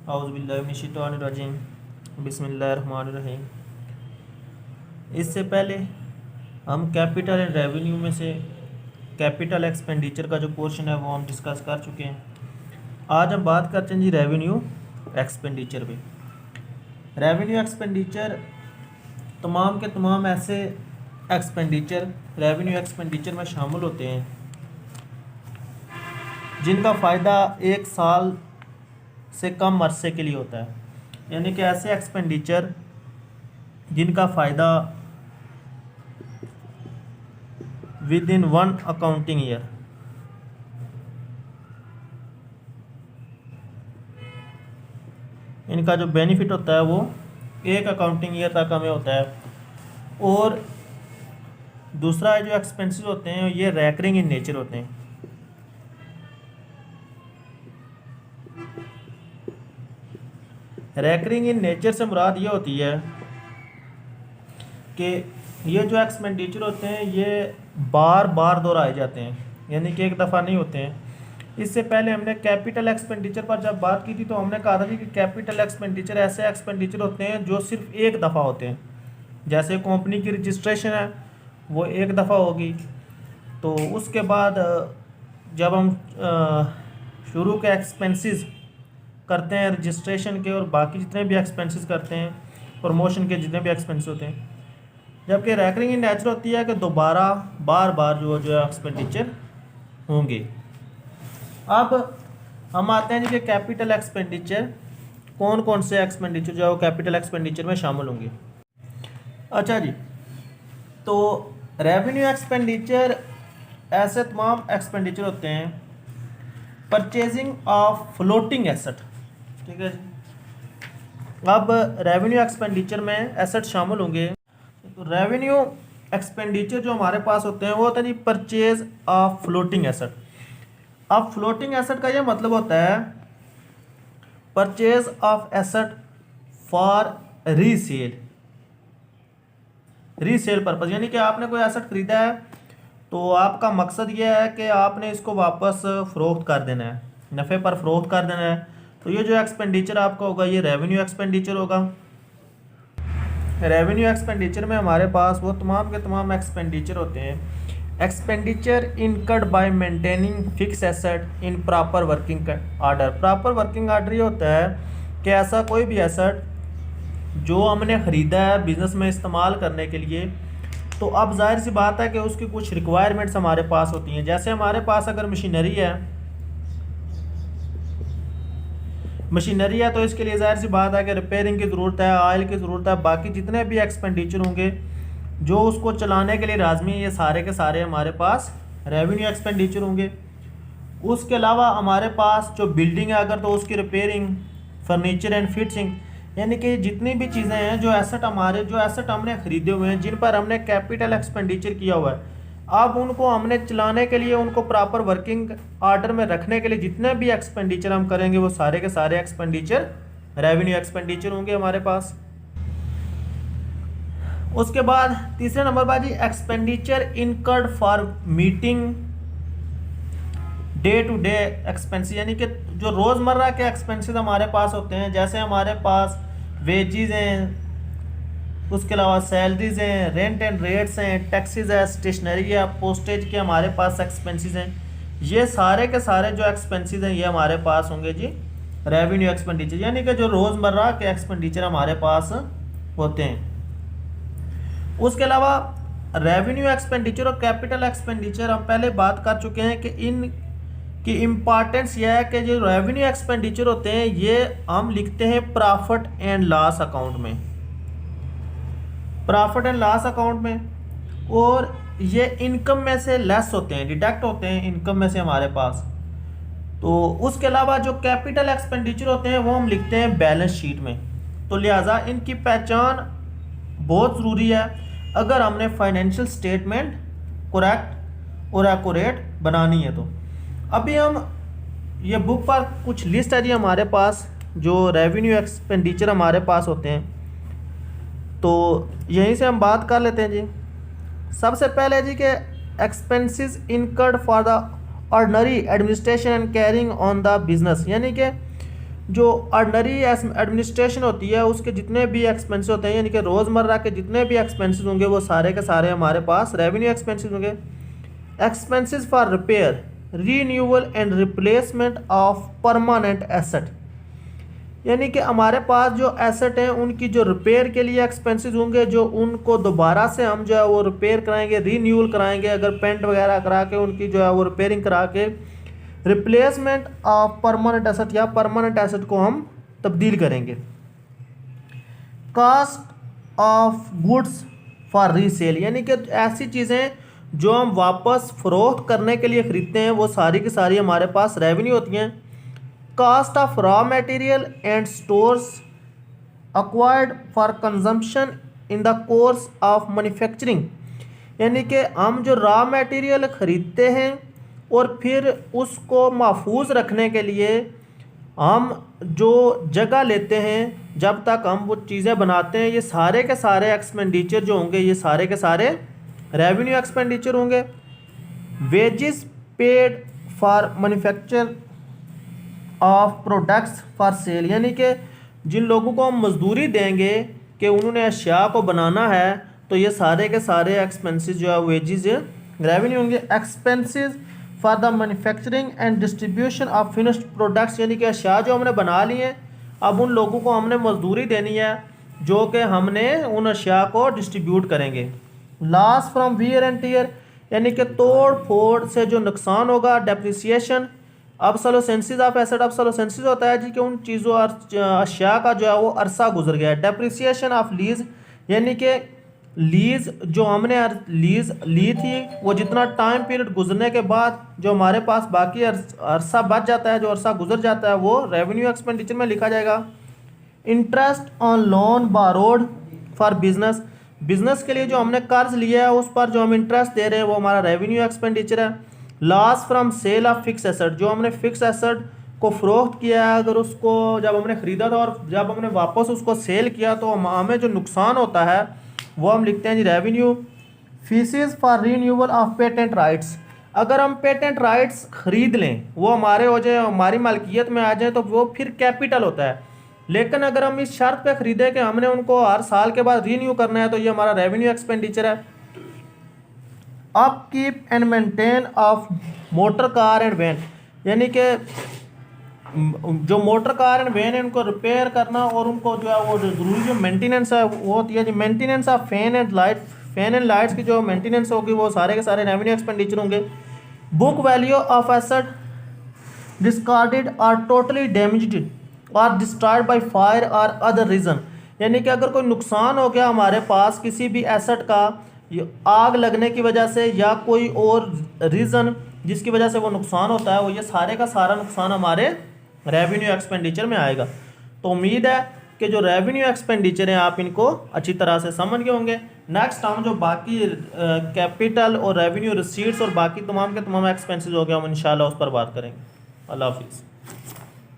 औज़ुबिल्लाहिमिनश्शैतानिर्रजीम बिस्मिल्लाहिर्रहमानिर्रहीम। इससे पहले हम कैपिटल एंड रेवेन्यू में से कैपिटल एक्सपेंडिचर का जो पोर्शन है वो हम डिस्कस कर चुके हैं। आज हम बात करते हैं जी रेवेन्यू एक्सपेंडिचर पे। रेवेन्यू एक्सपेंडिचर तमाम के तमाम ऐसे एक्सपेंडिचर रेवेन्यू एक्सपेंडिचर में शामिल होते हैं जिनका फ़ायदा एक साल से कम अरसे के लिए होता है, यानी कि ऐसे एक्सपेंडिचर जिनका फ़ायदा विद इन 1 अकाउंटिंग ईयर, इनका जो बेनिफिट होता है वो 1 अकाउंटिंग ईयर तक हमें होता है। और दूसरा जो एक्सपेंसेस होते हैं ये रैकरिंग इन नेचर होते हैं। रैकरिंग इन नेचर से मुराद ये होती है कि ये जो एक्सपेंडिचर होते हैं ये बार बार दोहराए जाते हैं, यानी कि एक दफ़ा नहीं होते हैं। इससे पहले हमने कैपिटल एक्सपेंडिचर पर जब बात की थी तो हमने कहा था कि कैपिटल एक्सपेंडिचर ऐसे एक्सपेंडिचर होते हैं जो सिर्फ एक दफ़ा होते हैं। जैसे कंपनी की रजिस्ट्रेशन है वो एक दफ़ा होगी, तो उसके बाद जब हम शुरू के एक्सपेंसेस करते हैं रजिस्ट्रेशन के और बाकी जितने भी एक्सपेंसेस करते हैं, प्रमोशन के जितने भी एक्सपेंसेस होते हैं, जबकि रैकरिंग इन नेचर होती है कि दोबारा बार बार जो एक्सपेंडिचर होंगे। अब हम आते हैं जी कि कैपिटल एक्सपेंडिचर कौन कौन से एक्सपेंडिचर जो है वो कैपिटल एक्सपेंडिचर में शामिल होंगे। अच्छा जी, तो रेवेन्यू एक्सपेंडिचर ऐसे तमाम एक्सपेंडिचर होते हैं परचेजिंग ऑफ फ्लोटिंग एसेट, ठीक है जी। अब रेवेन्यू एक्सपेंडिचर में एसेट शामिल होंगे। तो रेवेन्यू एक्सपेंडिचर जो हमारे पास होते हैं वो होता है जी परचेज ऑफ फ्लोटिंग एसेट। अब फ्लोटिंग एसेट का ये मतलब होता है purchase of asset for resale purpose, यानी कि आपने कोई एसेट खरीदा है तो आपका मकसद ये है कि आपने इसको वापस फ़रोख्त कर देना है, नफ़े पर फ़रोख्त कर देना है। तो ये जो एक्सपेंडिचर आपका होगा ये रेवेन्यू एक्सपेंडिचर होगा। रेवेन्यू एक्सपेंडिचर में हमारे पास वो तमाम के तमाम एक्सपेंडिचर होते हैं। Expenditure incurred by maintaining fix asset in proper working order. Proper working order ये होता है कि ऐसा कोई भी एसेट जो हमने ख़रीदा है बिज़नेस में इस्तेमाल करने के लिए, तो अब जाहिर सी बात है कि उसकी कुछ रिक्वायरमेंट्स हमारे पास होती हैं। जैसे हमारे पास अगर मशीनरी है तो इसके लिए जाहिर सी बात है कि रिपेयरिंग की ज़रूरत है, ऑयल की ज़रूरत है, बाकी जितने भी एक्सपेंडिचर होंगे जो उसको चलाने के लिए लाजमी है, ये सारे के सारे हमारे पास रेवेन्यू एक्सपेंडिचर होंगे। उसके अलावा हमारे पास जो बिल्डिंग है अगर तो उसकी रिपेयरिंग, फर्नीचर एंड फिटिंग, यानी कि जितनी भी चीज़ें हैं जो एसेट हमने ख़रीदे हुए हैं जिन पर हमने कैपिटल एक्सपेंडिचर किया हुआ है, अब उनको हमने चलाने के लिए, उनको प्रॉपर वर्किंग आर्डर में रखने के लिए जितने भी एक्सपेंडिचर हम करेंगे वो सारे के सारे एक्सपेंडिचर रेवेन्यू एक्सपेंडिचर होंगे हमारे पास। उसके बाद तीसरे नंबर पर जी expenditure incurred for meeting day to day expenses, यानी कि जो रोज़मर्रा के एक्सपेंसेस हमारे पास होते हैं। जैसे हमारे पास वेजेस हैं, उसके अलावा सैलरीज हैं, रेंट एंड रेट्स हैं, टैक्सेस है, स्टेशनरी है, पोस्टेज के हमारे पास एक्सपेंसेस हैं। ये सारे के सारे जो एक्सपेंसेस हैं ये हमारे पास होंगे जी रेवेन्यू एक्सपेंडिचर, यानी कि जो रोज़मर्रा के एक्सपेंडिचर हमारे पास होते हैं। उसके अलावा रेवेन्यू एक्सपेंडिचर और कैपिटल एक्सपेंडिचर हम पहले बात कर चुके हैं कि इनकी इम्पॉर्टेंस यह है कि जो रेवेन्यू एक्सपेंडिचर होते हैं ये हम लिखते हैं प्रॉफिट एंड लॉस अकाउंट में, प्रॉफिट एंड लॉस अकाउंट में, और ये इनकम में से लेस होते हैं, डिडक्ट होते हैं इनकम में से हमारे पास। तो उसके अलावा जो कैपिटल एक्सपेंडिचर होते हैं वो हम लिखते हैं बैलेंस शीट में। तो लिहाजा इनकी पहचान बहुत ज़रूरी है अगर हमने फाइनेंशियल स्टेटमेंट करेक्ट और एक्यूरेट बनानी है। तो अभी हम ये बुक पर कुछ लिस्ट है जी हमारे पास जो रेवेन्यू एक्सपेंडिचर हमारे पास होते हैं, तो यहीं से हम बात कर लेते हैं जी। सबसे पहले जी के expenses incurred for the ordinary administration and carrying on the business, यानी कि जो ऑर्डनरी एडमिनिस्ट्रेशन होती है उसके जितने भी एक्सपेंसेस होते हैं, यानी कि रोज़मर्रा के जितने भी एक्सपेंसेस होंगे वो सारे के सारे हमारे पास रेवेन्यू एक्सपेंसेस होंगे। Expenses for repair, renewal and replacement of permanent asset, यानी कि हमारे पास जो एसेट हैं उनकी जो रिपेयर के लिए एक्सपेंसेस होंगे, जो उनको दोबारा से हम जो है वो रिपेयर कराएंगे, रीन्यूअल कराएंगे, अगर पेंट वगैरह करा के उनकी जो है वो रिपेयरिंग करा के, रिप्लेसमेंट ऑफ परमानेंट एसेट या परमानेंट एसेट को हम तब्दील करेंगे। Cost of goods for resale, यानी कि ऐसी चीज़ें जो हम वापस फरोख्त करने के लिए ख़रीदते हैं वो सारी की सारी हमारे पास रेवेन्यू होती हैं। Cost of raw material and stores acquired for consumption in the course of manufacturing, यानी कि हम जो रॉ मटेरियल ख़रीदते हैं और फिर उसको महफूज रखने के लिए हम जो जगह लेते हैं जब तक हम वो चीज़ें बनाते हैं, ये सारे के सारे एक्सपेंडिचर जो होंगे ये सारे के सारे रेवेन्यू एक्सपेंडिचर होंगे। Wages paid for manufacture of products for sale, यानी कि जिन लोगों को हम मजदूरी देंगे कि उन्होंने अशिया को बनाना है तो ये सारे के सारे एक्सपेंसेस जो है वेजेस रेवेन्यू होंगे। Expenses for the manufacturing and distribution of finished products, यानी कि अशिया जो हमने बना ली हैं अब उन लोगों को हमने मजदूरी देनी है जो कि हमने उन अशिया को डिस्ट्रीब्यूट करेंगे। Loss from wear and tear, यानी कि तोड़ फोड़ से जो नुकसान होगा। Depreciation, obsolescence of asset, obsolescence होता है जी कि उन चीज़ों अशिया का जो है वो अरसा गुजर गया है। डेप्रिसिएशन ऑफ लीज, यानी कि लीज़ जो हमने लीज़ ली थी वो जितना टाइम पीरियड गुजरने के बाद जो हमारे पास बाकी अरसा बच जाता है, जो अरसा गुजर जाता है वो रेवेन्यू एक्सपेंडिचर में लिखा जाएगा। Interest on loan borrowed for business, business के लिए जो हमने कर्ज लिया है उस पर जो हम इंटरेस्ट दे रहे हैं वो हमारा रेवेन्यू एक्सपेंडिचर है। Loss from sale of fix asset, जो हमने फिक्स एसेट को फ़रोख्त किया है, अगर उसको जब हमने ख़रीदा था और जब हमने वापस उसको सेल किया तो हमें जो नुकसान होता है वो हम लिखते हैं जी revenue. Fees for renewal of patent rights, अगर हम पेटेंट राइट्स ख़रीद लें वो हमारे हो जाए, हमारी मालकियत में आ जाए तो वो फिर कैपिटल होता है। लेकिन अगर हम इस शर्त पे ख़रीदें कि हमने उनको हर साल के बाद रीन्यू करना है तो ये हमारा रेवेन्यू एक्सपेंडिचर है। Upkeep and maintain of motor car and van, यानी कि जो मोटर कार एंड वैन है उनको रिपेयर करना और उनको जो है वो ज़रूरी जो मेंटेनेंस है वो होती है जी। Maintenance of fan and light, fan and lights की जो मेंटेनेंस होगी वो सारे के सारे रेवेन्यू एक्सपेंडिचर होंगे। Book value of asset discarded और टोटली डैमेज्ड और डिस्ट्रॉयड बाय फायर और अदर रीज़न, यानी कि अगर कोई नुकसान हो गया हमारे पास किसी भी एसेट का आग लगने की वजह से या कोई और रीज़न जिसकी वजह से वो नुकसान होता है, वो ये सारे का सारा नुकसान हमारे रेवेन्यू एक्सपेंडिचर में आएगा। तो उम्मीद है कि जो रेवेन्यू एक्सपेंडिचर हैं आप इनको अच्छी तरह से समझ गए होंगे। नेक्स्ट हम जो बाकी कैपिटल और रेवेन्यू रिसीट्स और बाकी तमाम के तमाम एक्सपेंसेस हो गए हम इंशाल्लाह उस पर बात करेंगे। अल्लाह हाफिज़।